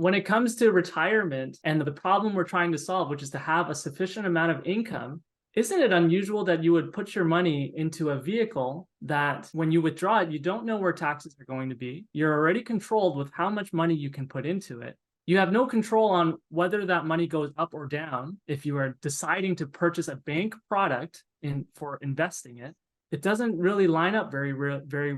when it comes to retirement and the problem we're trying to solve, which is to have a sufficient amount of income, isn't it unusual that you would put your money into a vehicle that when you withdraw it, you don't know where taxes are going to be? You're already controlled with how much money you can put into it. You have no control on whether that money goes up or down. If you are deciding to purchase a bank product for investing it, it doesn't really line up very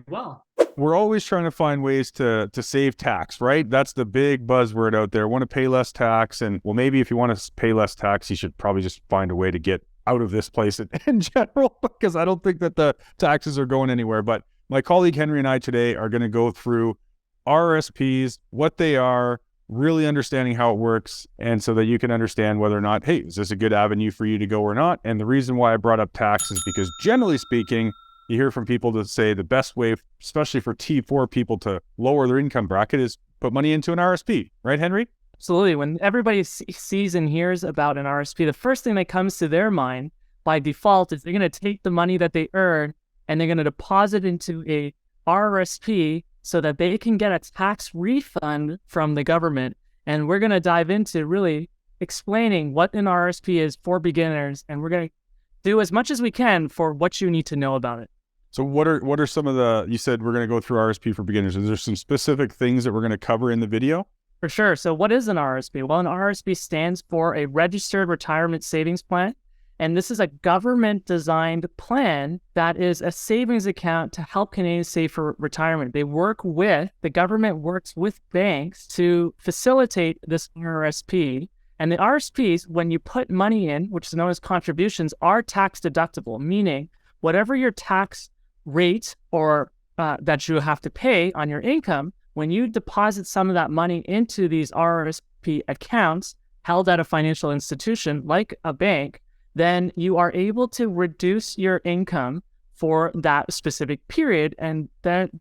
well. We're always trying to find ways to save tax, right? That's the big buzzword out there. Want to pay less tax. And well, maybe if you want to pay less tax, you should probably just find a way to get out of this place in general, because I don't think that the taxes are going anywhere. But my colleague Henry and I today are going to go through RRSPs, what they are, really understanding how it works, and so that you can understand whether or not, hey, is this a good avenue for you to go or not? And the reason why I brought up tax is because generally speaking, you hear from people that say the best way, especially for T4 people, to lower their income bracket is put money into an RSP, right, Henry? Absolutely. When everybody sees and hears about an RSP, the first thing that comes to their mind by default is they're going to take the money that they earn and they're going to deposit into a RRSP so that they can get a tax refund from the government. And we're going to dive into really explaining what an RRSP is for beginners, and we're going to do as much as we can for what you need to know about it. So what are some of you said we're going to go through RRSP for beginners. Is there some specific things that we're going to cover in the video? For sure. So what is an RRSP? Well, an RRSP stands for a Registered Retirement Savings Plan. And this is a government-designed plan that is a savings account to help Canadians save for retirement. The government works with banks to facilitate this RRSP. And the RRSPs, when you put money in, which is known as contributions, are tax deductible, meaning whatever your tax rate or that you have to pay on your income, when you deposit some of that money into these RRSP accounts held at a financial institution like a bank, then you are able to reduce your income for that specific period. And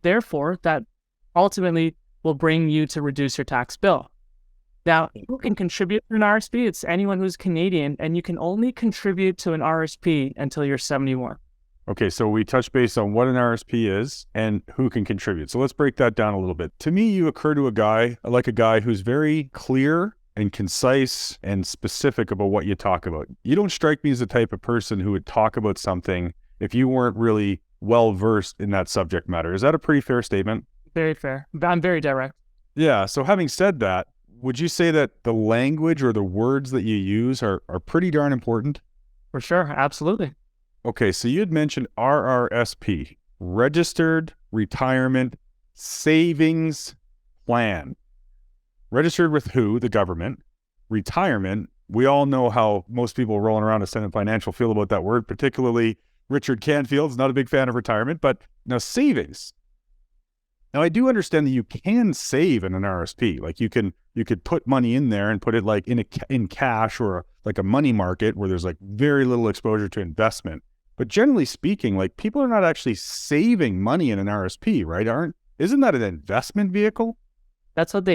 therefore, that ultimately will bring you to reduce your tax bill. Now, who can contribute to an RRSP? It's anyone who's Canadian, and you can only contribute to an RRSP until you're 71. Okay, so we touched base on what an RRSP is and who can contribute. So let's break that down a little bit. To me, you occur to a guy who's very clear and concise and specific about what you talk about. You don't strike me as the type of person who would talk about something if you weren't really well-versed in that subject matter. Is that a pretty fair statement? Very fair. I'm very direct. Yeah, so having said that, would you say that the language or the words that you use are pretty darn important? For sure, absolutely. Okay, so you had mentioned RRSP, Registered Retirement Savings Plan. Registered with who? The government. Retirement, we all know how most people rolling around Ascendant Financial feel about that word, particularly Richard Canfield's not a big fan of retirement, but now savings. Now I do understand that you can save in an RRSP. Like you could put money in there and put it like in cash or like a money market where there's like very little exposure to investment. But generally speaking, like people are not actually saving money in an RRSP, right? Isn't that an investment vehicle? That's what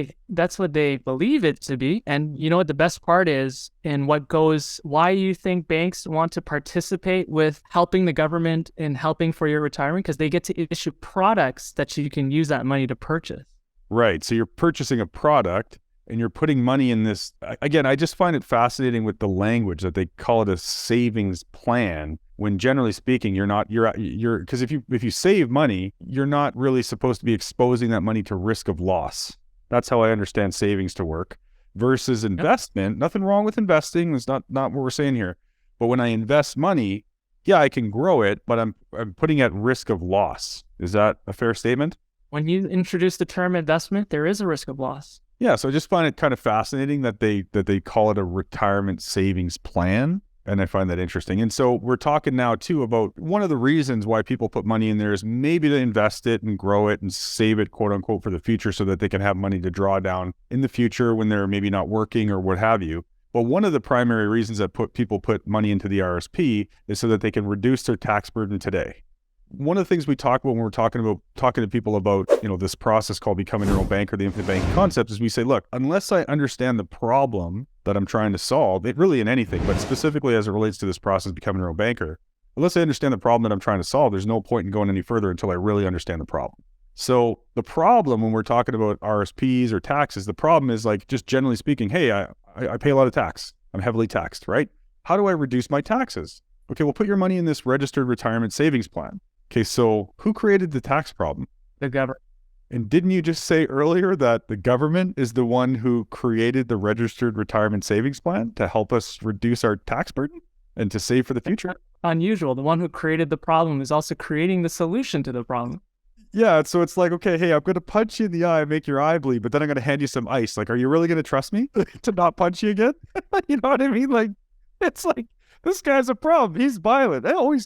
they believe it to be. And you know what the best part is, and why you think banks want to participate with helping the government in helping for your retirement? Because they get to issue products that you can use that money to purchase. Right. So you're purchasing a product and you're putting money in this. Again, I just find it fascinating with the language that they call it a savings plan, when generally speaking, because if you save money, you're not really supposed to be exposing that money to risk of loss. That's how I understand savings to work versus investment. Yep. Nothing wrong with investing. That's not what we're saying here. But when I invest money, yeah, I can grow it, but I'm putting at risk of loss. Is that a fair statement? When you introduce the term investment, there is a risk of loss. Yeah, so I just find it kind of fascinating that they call it a retirement savings plan. And I find that interesting. And so we're talking now too about one of the reasons why people put money in there is maybe to invest it and grow it and save it, quote unquote, for the future so that they can have money to draw down in the future when they're maybe not working or what have you. But one of the primary reasons that people put money into the RRSP is so that they can reduce their tax burden today. One of the things we talk about when we're talking to people about, this process called becoming your own banker, the infinite banking concept, is we say, look, unless I understand the problem that I'm trying to solve, it really in anything, but specifically as it relates to this process, becoming your own banker, unless I understand the problem that I'm trying to solve, there's no point in going any further until I really understand the problem. So the problem when we're talking about RSPs or taxes, the problem is like, just generally speaking, hey, I pay a lot of tax. I'm heavily taxed, right? How do I reduce my taxes? Okay, well, put your money in this registered retirement savings plan. Okay, so who created the tax problem? The government. And didn't you just say earlier that the government is the one who created the registered retirement savings plan to help us reduce our tax burden and to save for the future? Unusual. The one who created the problem is also creating the solution to the problem. Yeah, so it's like, okay, hey, I'm going to punch you in the eye and make your eye bleed, but then I'm going to hand you some ice. Like, are you really going to trust me to not punch you again? You know what I mean? Like, it's like, this guy's a problem. He's violent. There's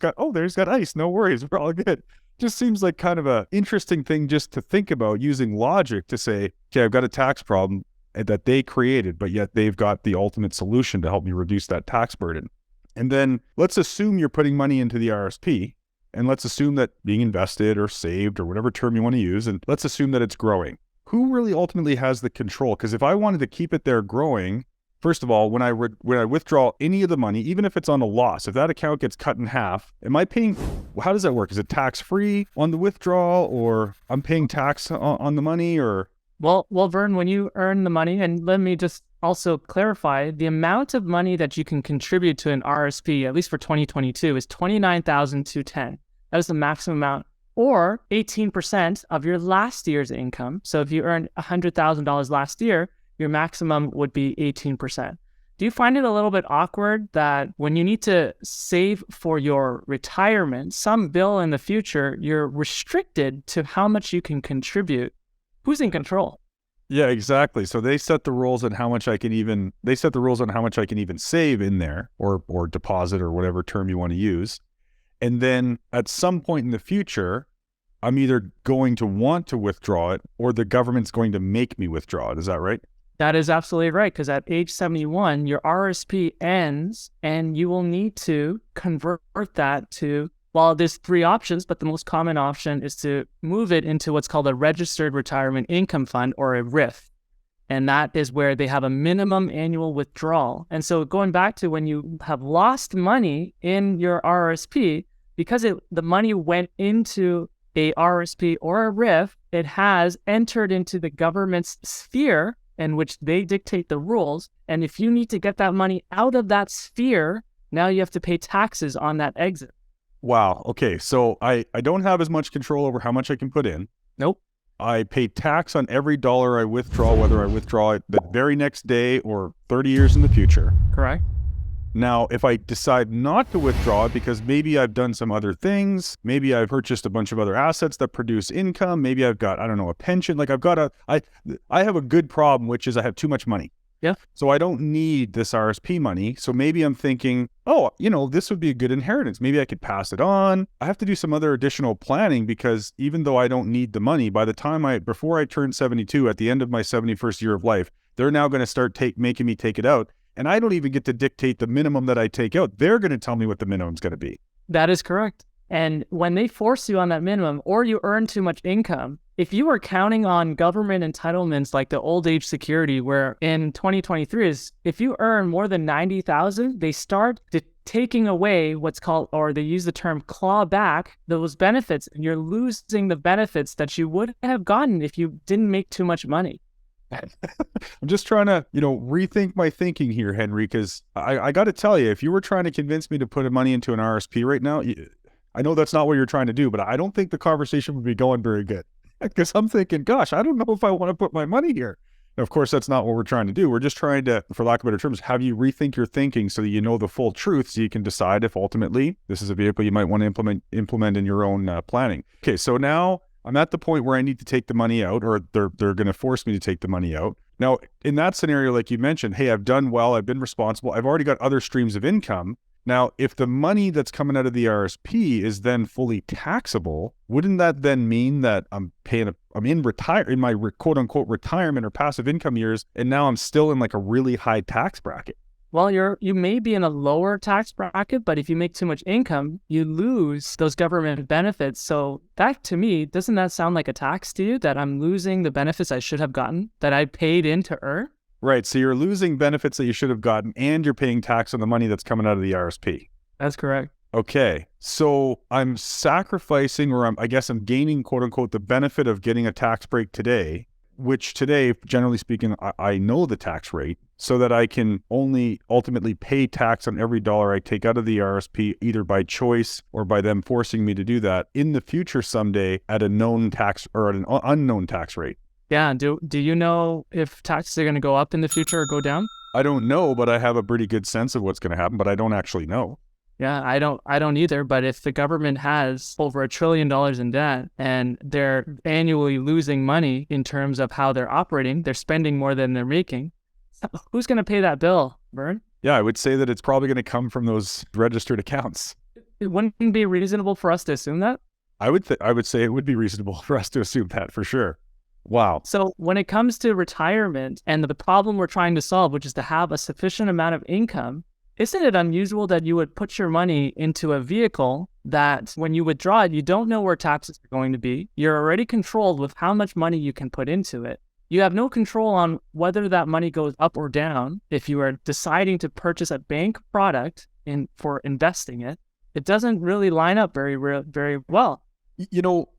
got ice. No worries. We're all good. Just seems like kind of a interesting thing just to think about, using logic to say, okay, I've got a tax problem that they created, but yet they've got the ultimate solution to help me reduce that tax burden. And then let's assume you're putting money into the RSP. And let's assume that being invested or saved or whatever term you want to use, and let's assume that it's growing. Who really ultimately has the control? Because if I wanted to keep it there growing, first of all, when I withdraw any of the money, even if it's on a loss, if that account gets cut in half, am I paying, how does that work? Is it tax-free on the withdrawal, or I'm paying tax on the money, or? Well, Vern, when you earn the money, and let me just also clarify, the amount of money that you can contribute to an RSP, at least for 2022, is $29,210. That is the maximum amount, or 18% of your last year's income. So if you earned $100,000 last year, your maximum would be 18%. Do you find it a little bit awkward that when you need to save for your retirement, some bill in the future, you're restricted to how much you can contribute? Who's in control? Yeah, exactly. So they set the rules on how much I can even save in there, or deposit, or whatever term you want to use. And then at some point in the future, I'm either going to want to withdraw it, or the government's going to make me withdraw it. Is that right? That is absolutely right, because at age 71, your RSP ends and you will need to convert that to, well, there's three options, but the most common option is to move it into what's called a registered retirement income fund, or a RIF. And that is where they have a minimum annual withdrawal. And so going back to when you have lost money in your RRSP, because the money went into a RRSP or a RIF, it has entered into the government's sphere in which they dictate the rules. And if you need to get that money out of that sphere, now you have to pay taxes on that exit. Wow. Okay. So I don't have as much control over how much I can put in. Nope. I pay tax on every dollar I withdraw, whether I withdraw it the very next day or 30 years in the future. Correct. Now, if I decide not to withdraw it because maybe I've done some other things, maybe I've purchased a bunch of other assets that produce income, maybe I've got, I don't know, a pension, like I have a good problem, which is I have too much money. Yeah. So I don't need this RSP money. So maybe I'm thinking, oh, this would be a good inheritance. Maybe I could pass it on. I have to do some other additional planning, because even though I don't need the money, by the time before I turn 72, at the end of my 71st year of life, they're now going to start making me take it out. And I don't even get to dictate the minimum that I take out. They're going to tell me what the minimum is going to be. That is correct. And when they force you on that minimum, or you earn too much income, if you are counting on government entitlements like the old age security, where in 2023 is, if you earn more than 90,000, they start taking away what's called, or they use the term claw back, those benefits, and you're losing the benefits that you would have gotten if you didn't make too much money. I'm just trying to, rethink my thinking here, Henry, because I got to tell you, if you were trying to convince me to put money into an RSP right now, I know that's not what you're trying to do, but I don't think the conversation would be going very good, because I'm thinking, gosh, I don't know if I want to put my money here. And of course, that's not what we're trying to do. We're just trying to, for lack of better terms, have you rethink your thinking so that you know the full truth, so you can decide if ultimately this is a vehicle you might want to implement in your own planning. Okay, so now I'm at the point where I need to take the money out, or they're going to force me to take the money out. Now, in that scenario, like you mentioned, hey, I've done well, I've been responsible, I've already got other streams of income. Now, if the money that's coming out of the RSP is then fully taxable, wouldn't that then mean that I'm in my quote unquote retirement or passive income years, and now I'm still in like a really high tax bracket? Well, you may be in a lower tax bracket, but if you make too much income, you lose those government benefits. So that, to me, doesn't that sound like a tax to you, that I'm losing the benefits I should have gotten, that I paid in to earn? Right. So you're losing benefits that you should have gotten, and you're paying tax on the money that's coming out of the RSP. That's correct. Okay. So I'm sacrificing, or I guess I'm gaining, quote unquote, the benefit of getting a tax break today, which today, generally speaking, I know the tax rate so that I can only ultimately pay tax on every dollar I take out of the RSP, either by choice or by them forcing me to do that in the future someday at a known tax or at an unknown tax rate. Yeah. Do you know if taxes are going to go up in the future or go down? I don't know, but I have a pretty good sense of what's going to happen, but I don't actually know. Yeah, I don't either. But if the government has over $1 trillion in debt and they're annually losing money in terms of how they're operating, they're spending more than they're making. Who's going to pay that bill, Vern? Yeah, I would say that it's probably going to come from those registered accounts. It wouldn't be reasonable for us to assume that. I would say it would be reasonable for us to assume that for sure. Wow. So when it comes to retirement and the problem we're trying to solve, which is to have a sufficient amount of income, isn't it unusual that you would put your money into a vehicle that when you withdraw it, you don't know where taxes are going to be? You're already controlled with how much money you can put into it. You have no control on whether that money goes up or down. If you are deciding to purchase a bank product for investing it, it doesn't really line up very well. You know,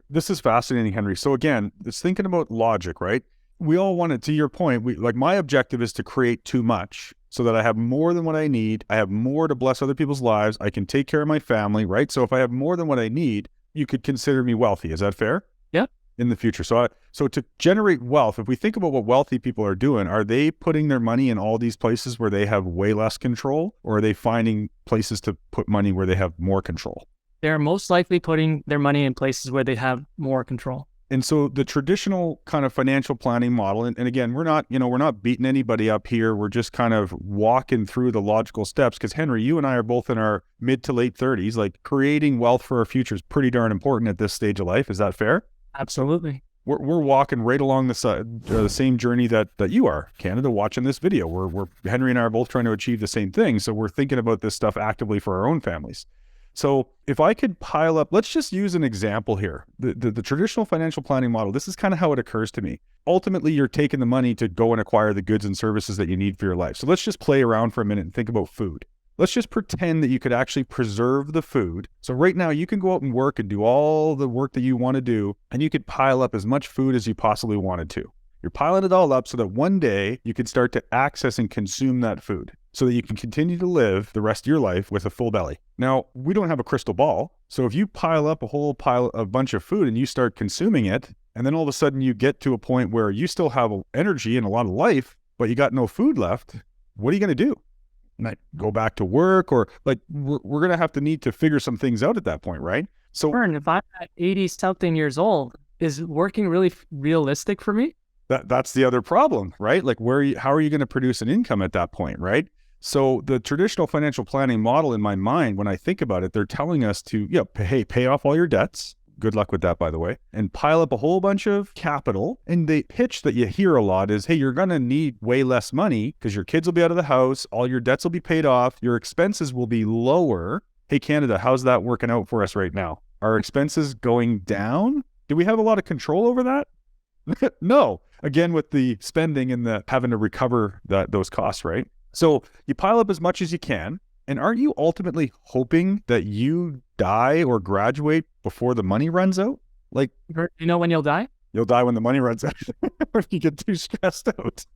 this is fascinating, Henry. So again, it's thinking about logic, right? We all want it, to your point, like my objective is to create too much so that I have more than what I need. I have more to bless other people's lives. I can take care of my family, right? So if I have more than what I need, you could consider me wealthy. Is that fair? Yeah. In the future. So to generate wealth, if we think about what wealthy people are doing, are they putting their money in all these places where they have way less control, or are they finding places to put money where they have more control? They're most likely putting their money in places where they have more control. And so the traditional kind of financial planning model, and again, we're not beating anybody up here. We're just kind of walking through the logical steps, because Henry, you and I are both in our mid to late 30s. Like, creating wealth for our future is pretty darn important at this stage of life. Is that fair? Absolutely. We're walking right along the same journey that you are, Canada, watching this video. We're Henry and I are both trying to achieve the same thing. So we're thinking about this stuff actively for our own families. So if I could pile up, let's just use an example here. The traditional financial planning model, this is kind of how it occurs to me. Ultimately, you're taking the money to go and acquire the goods and services that you need for your life. So let's just play around for a minute and think about food. Let's just pretend that you could actually preserve the food. So right now you can go out and work and do all the work that you want to do, and you could pile up as much food as you possibly wanted to. You're piling it all up so that one day you can start to access and consume that food so that you can continue to live the rest of your life with a full belly. Now, we don't have a crystal ball. So if you pile up a bunch of food and you start consuming it, and then all of a sudden you get to a point where you still have energy and a lot of life, but you got no food left, what are you going to do? Like, go back to work, or like we're going to have to need to figure some things out at that point, right? So Vern, if I'm at 80 something years old, is working really realistic for me? That's the other problem, right? Like, how are you going to produce an income at that point, right? So the traditional financial planning model, in my mind, when I think about it, they're telling us to, pay off all your debts. Good luck with that, by the way. And pile up a whole bunch of capital. And the pitch that you hear a lot is, hey, you're going to need way less money because your kids will be out of the house. All your debts will be paid off. Your expenses will be lower. Hey, Canada, how's that working out for us right now? Are expenses going down? Do we have a lot of control over that? No. Again, with the spending and the having to recover those costs, right? So you pile up as much as you can. And aren't you ultimately hoping that you die or graduate before the money runs out? Like, you know when you'll die? You'll die when the money runs out, or if you get too stressed out.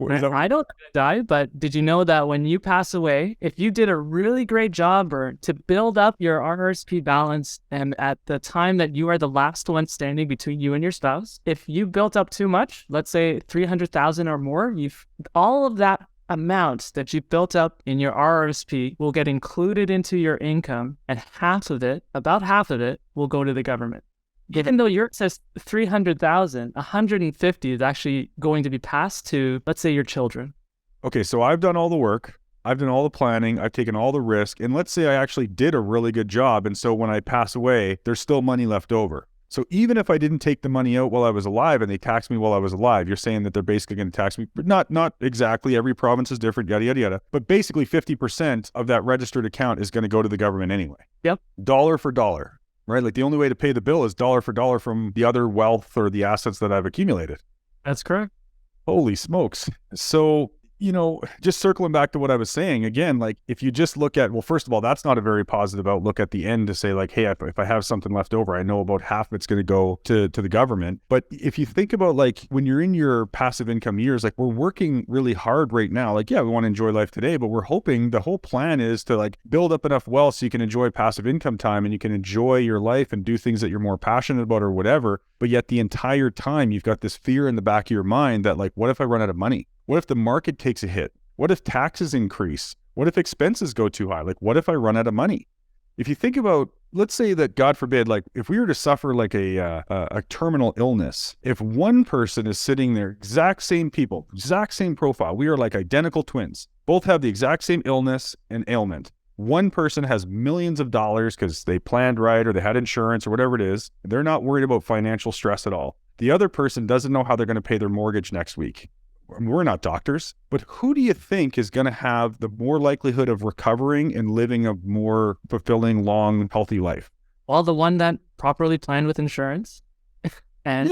I don't die, but did you know that when you pass away, if you did a really great job, Vern, to build up your RRSP balance, and at the time that you are the last one standing between you and your spouse, if you built up too much, let's say 300,000 or more, all of that amount that you built up in your RRSP will get included into your income, and about half of it will go to the government. Even though yours says 300,000, 150 is actually going to be passed to, let's say, your children. Okay, so I've done all the work. I've done all the planning. I've taken all the risk. And let's say I actually did a really good job. And so when I pass away, there's still money left over. So even if I didn't take the money out while I was alive and they taxed me while I was alive, you're saying that they're basically going to tax me, but not exactly. Every province is different, yada, yada, yada. But basically 50% of that registered account is going to go to the government anyway. Yep. Dollar for dollar. Right? Like, the only way to pay the bill is dollar for dollar from the other wealth or the assets that I've accumulated. That's correct. Holy smokes. So Just circling back to what I was saying again, like if you just look at, well, first of all, that's not a very positive outlook at the end to say like, hey, if I have something left over, I know about half of it's going to go to the government. But if you think about like when you're in your passive income years, like we're working really hard right now. Like, yeah, we want to enjoy life today, but we're hoping the whole plan is to like build up enough wealth so you can enjoy passive income time and you can enjoy your life and do things that you're more passionate about or whatever. But yet the entire time you've got this fear in the back of your mind that like, what if I run out of money? What if the market takes a hit? What if taxes increase? What if expenses go too high? Like, what if I run out of money? If you think about, let's say that God forbid, like if we were to suffer like a terminal illness, if one person is sitting there, exact same people, exact same profile, we are like identical twins, both have the exact same illness and ailment. One person has millions of dollars because they planned right or they had insurance or whatever it is. They're not worried about financial stress at all. The other person doesn't know how they're going to pay their mortgage next week. We're not doctors, but who do you think is going to have the more likelihood of recovering and living a more fulfilling, long, healthy life? Well, the one that properly planned with insurance and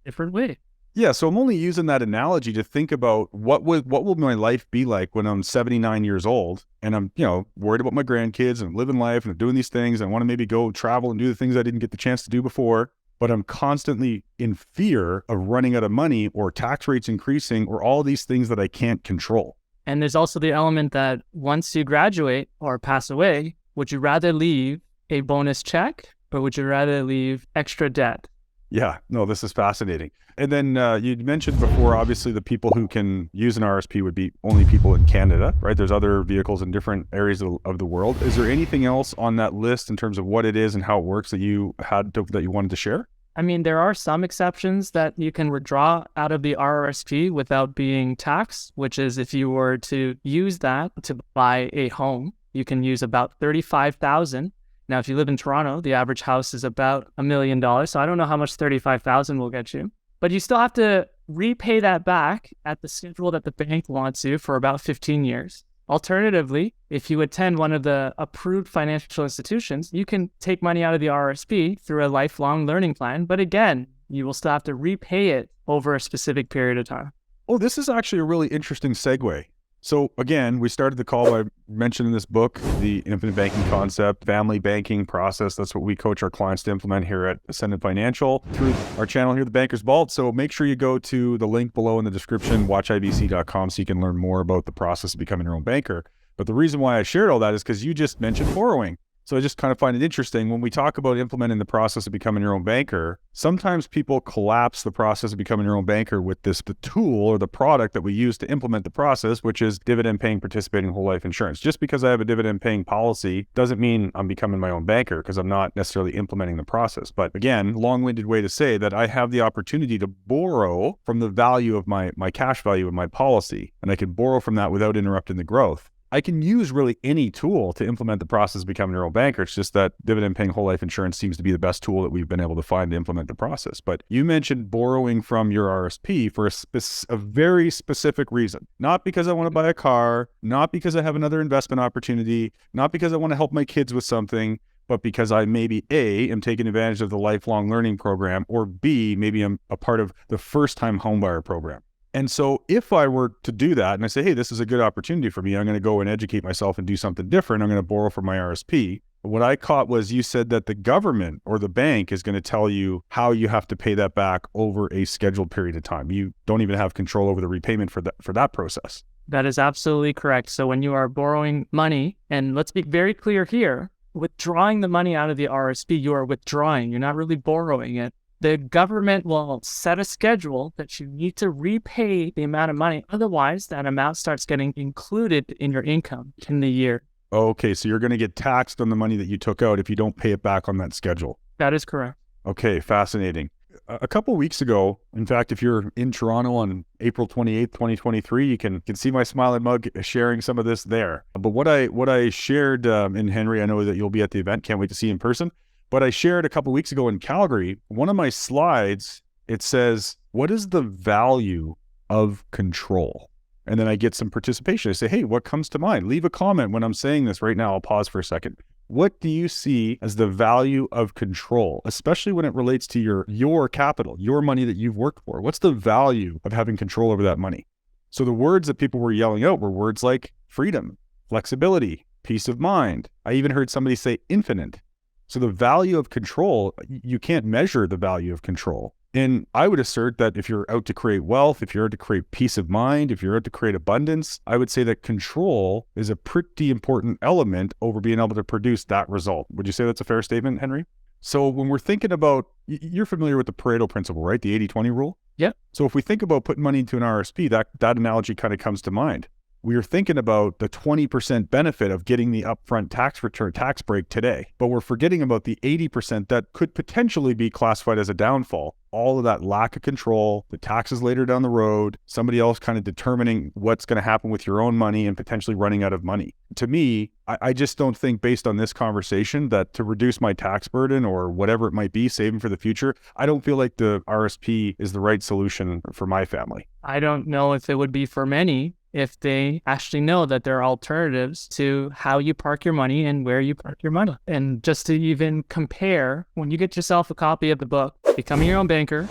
different way. Yeah. So I'm only using that analogy to think about what will my life be like when I'm 79 years old and I'm, worried about my grandkids and I'm living life and I'm doing these things. I want to maybe go travel and do the things I didn't get the chance to do before. But I'm constantly in fear of running out of money or tax rates increasing or all these things that I can't control. And there's also the element that once you graduate or pass away, would you rather leave a bonus check or would you rather leave extra debt? Yeah, no, this is fascinating. And then you mentioned before, obviously the people who can use an RRSP would be only people in Canada, right? There's other vehicles in different areas of the world. Is there anything else on that list in terms of what it is and how it works that you wanted to share? I mean, there are some exceptions that you can withdraw out of the RRSP without being taxed, which is if you were to use that to buy a home, you can use about $35,000. Now, if you live in Toronto, the average house is about $1 million. So I don't know how much $35,000 will get you, but you still have to repay that back at the schedule that the bank wants you for about 15 years. Alternatively, if you attend one of the approved financial institutions, you can take money out of the RRSP through a lifelong learning plan. But again, you will still have to repay it over a specific period of time. Oh, this is actually a really interesting segue. So again, we started the call by mentioning this book, The Infinite Banking Concept, Family Banking Process. That's what we coach our clients to implement here at Ascendant Financial through our channel here, The Banker's Vault. So make sure you go to the link below in the description, watchibc.com, so you can learn more about the process of becoming your own banker. But the reason why I shared all that is because you just mentioned borrowing. So I just kind of find it interesting when we talk about implementing the process of becoming your own banker, sometimes people collapse the process of becoming your own banker with the tool or the product that we use to implement the process, which is dividend paying participating whole life insurance. Just because I have a dividend paying policy doesn't mean I'm becoming my own banker because I'm not necessarily implementing the process. But again, long-winded way to say that I have the opportunity to borrow from the value of my cash value of my policy, and I can borrow from that without interrupting the growth. I can use really any tool to implement the process of becoming your own banker. It's just that dividend paying whole life insurance seems to be the best tool that we've been able to find to implement the process. But you mentioned borrowing from your RRSP for a very specific reason. Not because I want to buy a car, not because I have another investment opportunity, not because I want to help my kids with something, but because I maybe A, am taking advantage of the lifelong learning program, or B, maybe I'm a part of the first time homebuyer program. And so if I were to do that and I say, hey, this is a good opportunity for me, I'm going to go and educate myself and do something different. I'm going to borrow from my RRSP. What I caught was you said that the government or the bank is going to tell you how you have to pay that back over a scheduled period of time. You don't even have control over the repayment for that process. That is absolutely correct. So when you are borrowing money, and let's be very clear here, withdrawing the money out of the RRSP, you are withdrawing. You're not really borrowing it. The government will set a schedule that you need to repay the amount of money. Otherwise, that amount starts getting included in your income in the year. Okay, so you're going to get taxed on the money that you took out if you don't pay it back on that schedule. That is correct. Okay, fascinating. A couple of weeks ago, in fact, if you're in Toronto on April 28th, 2023, you can see my smiling mug sharing some of this there. But what I shared, and Henry, I know that you'll be at the event. Can't wait to see you in person. But I shared a couple of weeks ago in Calgary, one of my slides, it says, what is the value of control? And then I get some participation. I say, hey, what comes to mind? Leave a comment when I'm saying this right now. I'll pause for a second. What do you see as the value of control, especially when it relates to your capital, your money that you've worked for? What's the value of having control over that money? So the words that people were yelling out were words like freedom, flexibility, peace of mind. I even heard somebody say infinite. So the value of control, you can't measure the value of control. And I would assert that if you're out to create wealth, if you're out to create peace of mind, if you're out to create abundance, I would say that control is a pretty important element over being able to produce that result. Would you say that's a fair statement, Henry? So when we're thinking about, you're familiar with the Pareto principle, right? The 80-20 rule? Yeah. So if we think about putting money into an RRSP, that analogy kind of comes to mind. We are thinking about the 20% benefit of getting the upfront tax return, tax break today, but we're forgetting about the 80% that could potentially be classified as a downfall. All of that lack of control, the taxes later down the road, somebody else kind of determining what's going to happen with your own money and potentially running out of money. To me, I just don't think, based on this conversation, that to reduce my tax burden or whatever it might be, saving for the future, I don't feel like the RSP is the right solution for my family. I don't know if it would be for many if they actually know that there are alternatives to how you park your money and where you park your money. And just to even compare, when you get yourself a copy of the book, Becoming Your Own Banker,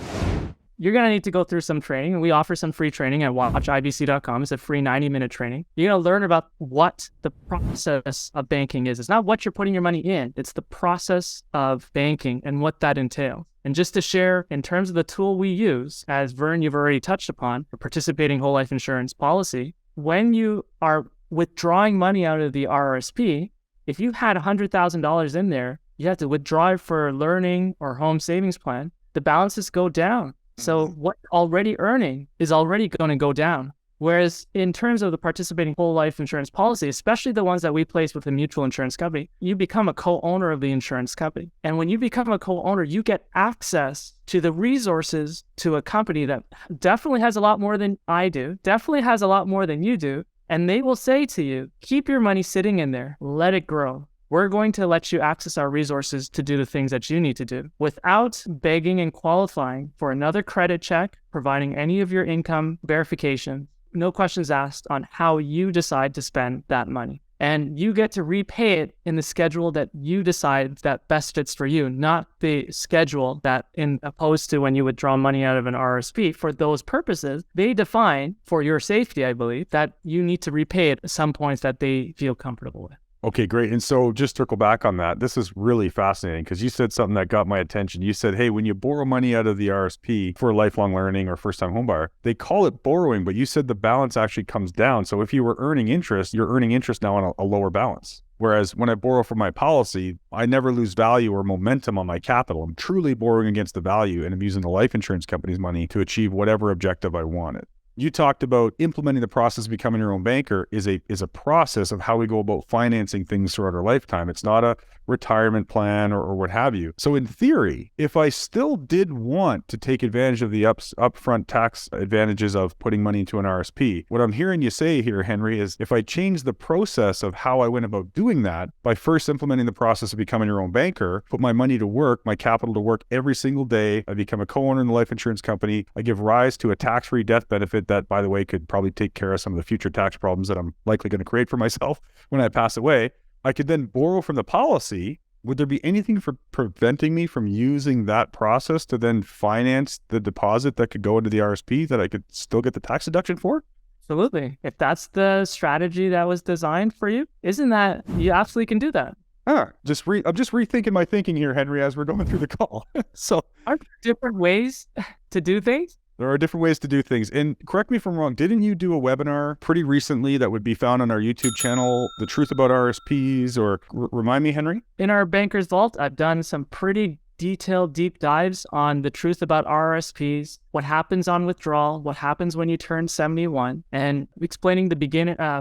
you're going to need to go through some training. And we offer some free training at watchibc.com. It's a free 90-minute training. You're going to learn about what the process of banking is. It's not what you're putting your money in. It's the process of banking and what that entails. And just to share, in terms of the tool we use, as Vern, you've already touched upon, the participating whole life insurance policy, when you are withdrawing money out of the RRSP, if you had $100,000 in there, you have to withdraw it for learning or home savings plan, the balances go down. So what you're already earning is already going to go down. Whereas in terms of the participating whole life insurance policy, especially the ones that we place with a mutual insurance company, you become a co-owner of the insurance company. And when you become a co-owner, you get access to the resources to a company that definitely has a lot more than I do, definitely has a lot more than you do. And they will say to you, keep your money sitting in there, let it grow. We're going to let you access our resources to do the things that you need to do without begging and qualifying for another credit check, providing any of your income verification. No questions asked on how you decide to spend that money. And you get to repay it in the schedule that you decide that best fits for you, not the schedule that, in opposed to when you withdraw money out of an RRSP. For those purposes, they define, for your safety, I believe, that you need to repay it at some points that they feel comfortable with. Okay, great. And so just circle back on that. This is really fascinating because you said something that got my attention. You said, hey, when you borrow money out of the RSP for lifelong learning or first-time homebuyer, they call it borrowing, but you said the balance actually comes down. So if you were earning interest, you're earning interest now on a lower balance. Whereas when I borrow from my policy, I never lose value or momentum on my capital. I'm truly borrowing against the value, and I'm using the life insurance company's money to achieve whatever objective I wanted. You talked about implementing the process of becoming your own banker is a process of how we go about financing things throughout our lifetime. It's not a retirement plan or what have you. So in theory, if I still did want to take advantage of the upfront tax advantages of putting money into an RSP, what I'm hearing you say here, Henry, is if I change the process of how I went about doing that by first implementing the process of becoming your own banker, put my money to work, my capital to work every single day, I become a co-owner in the life insurance company, I give rise to a tax-free death benefit that, by the way, could probably take care of some of the future tax problems that I'm likely going to create for myself when I pass away. I could then borrow from the policy. Would there be anything for preventing me from using that process to then finance the deposit that could go into the RSP that I could still get the tax deduction for? Absolutely. If that's the strategy that was designed for you, isn't that, you absolutely can do that. I'm just rethinking my thinking here, Henry, as we're going through the call. So aren't there different ways to do things? There are different ways to do things. And correct me if I'm wrong, didn't you do a webinar pretty recently that would be found on our YouTube channel, The Truth About RSPs, or remind me, Henry? In our Banker's Vault, I've done some pretty detailed deep dives on the truth about RRSPs, what happens on withdrawal, what happens when you turn 71, and explaining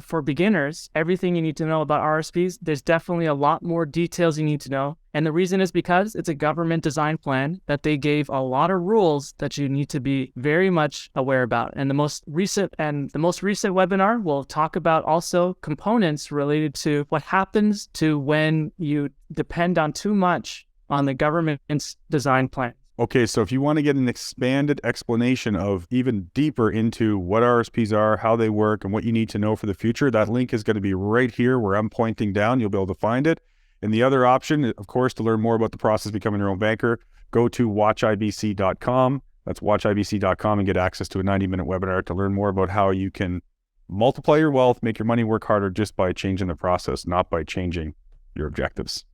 for beginners, everything you need to know about RRSPs. There's definitely a lot more details you need to know. And the reason is because it's a government design plan that they gave a lot of rules that you need to be very much aware about. And the most recent webinar will talk about also components related to what happens to when you depend on too much on the government's design plan. Okay, so if you want to get an expanded explanation of even deeper into what RSPs are, how they work, and what you need to know for the future, that link is going to be right here where I'm pointing down. You'll be able to find it. And the other option, of course, to learn more about the process of becoming your own banker, go to watchibc.com. That's watchibc.com and get access to a 90-minute webinar to learn more about how you can multiply your wealth, make your money work harder just by changing the process, not by changing your objectives.